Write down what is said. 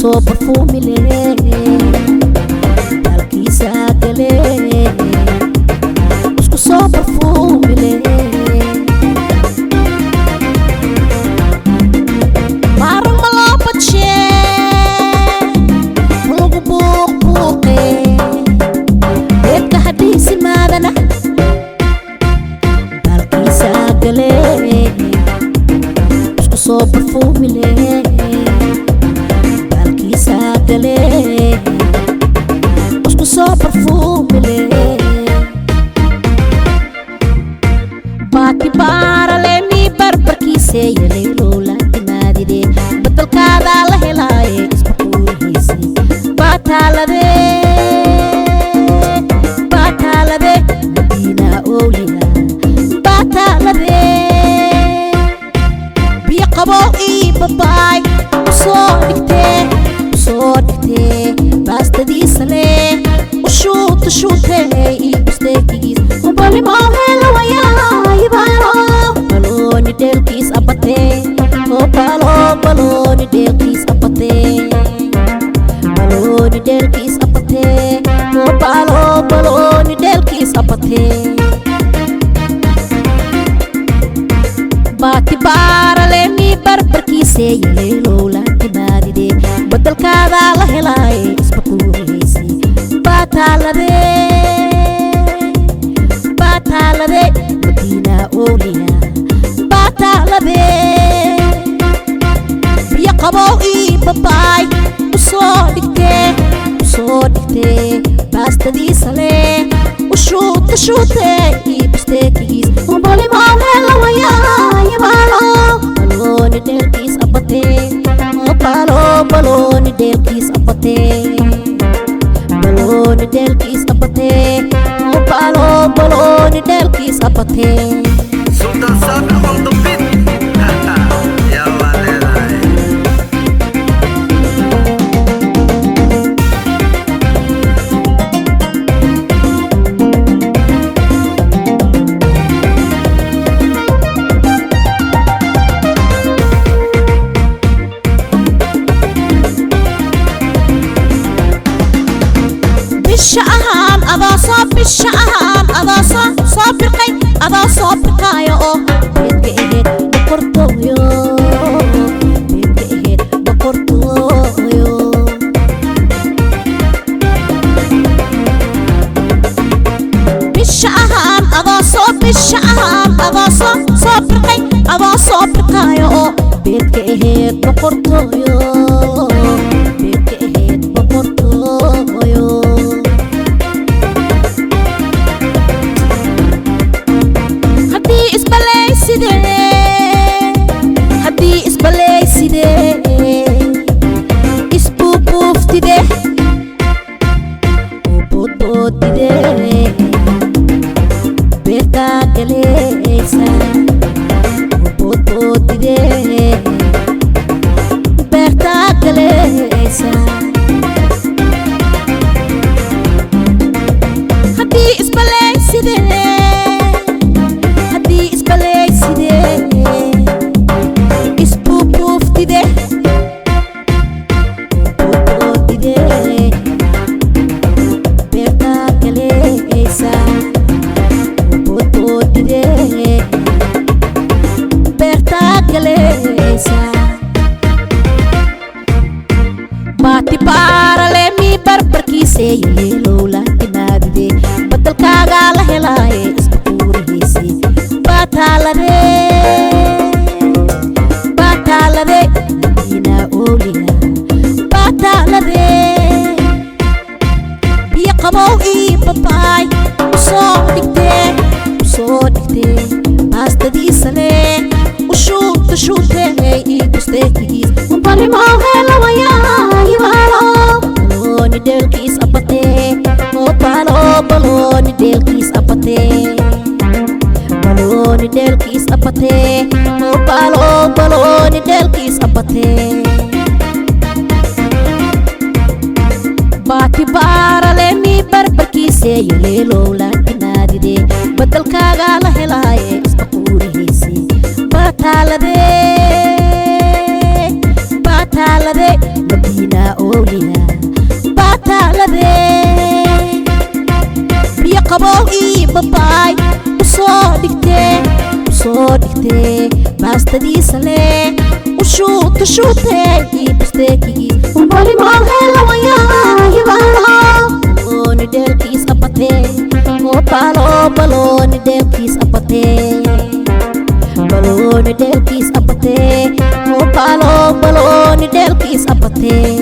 soo barfuumi leh dalkiisa gale isku soo barfuumi leh marun ma loo badshe lagu buuqbuuqe deedka hadhiisi maadana dalkiisa gale isku soo barfuumi leh dalkiisa gale isku soo barfuumi leh baati baarale mi barbarkiise yaleyloola timaadide badalkaada la helaaye isbaquurihiisi baataalade madiina ooliga baataalade biyo qabo ii babaay usoo dhigtee baastadiisa leh ushuute ii busteekigiis ubalimoohela wayaayibaalo balooni dheelkiis abatee balooni dheelkiis abatee balooni dheelkiis abatee balooni dheelkiis abatee baati baarale mi barbarkiise yaleyloola timaadide badalkaada la helaaye isbaquurihaysi baataalade madiina ooliya baataalade biyo qabow ii babaay usoo dhigtee baastadiisa leh ushuute ii busteekigiis ubalimoohela wayaayibaalo balooni dheelkiis abatee balooni dheelkiis abatee balooni dheelkiis abatee balooni dheelkiis abatee Sultan Sabir on the beat. Ya valerai. bishaan adaa soo birqay adaa soo birqaayo oo beedka aheed boqortooyo bishaan adaa soo birqay adaa soo birqaayo oo beedka aheed boqortooyo haddii isbaleyside isbuubuuftide boodboodide beertaa galeysa boodboodide beertaa galeysa haddii isbaleyside isbuubuuftide boodboodide beertaa galeysa boodboodide beertaa galeysa baati baarale mi barbarkiise yaleyloola timaadide badalkaaga la helaaye isbaquurihiisi baataalade madiina ooliya baataalade biyo qabow ii babaay usoo dhigtee baastadiisa leh ushuute ii busteekigiis ubalimoohela wayaayibaalo balooni dheelkiis abatee balooni dheelkiis abatee balooni dheelkiis abatee balooni dheelkiis abatee baati baarale mi barbarkiise yaleyloola timaadide badalkaaga la helaaye isbaquurihiisi baataalade madiina bowliga bataalade biyo qabow ii babaay usoo dhigtee baastadiisa leh ushuutee ii busteekii balooni dheelkiis abatee oo balooni dheelkiis abatee balooni dheelkiis abatee oo balooni dheelkiis abatee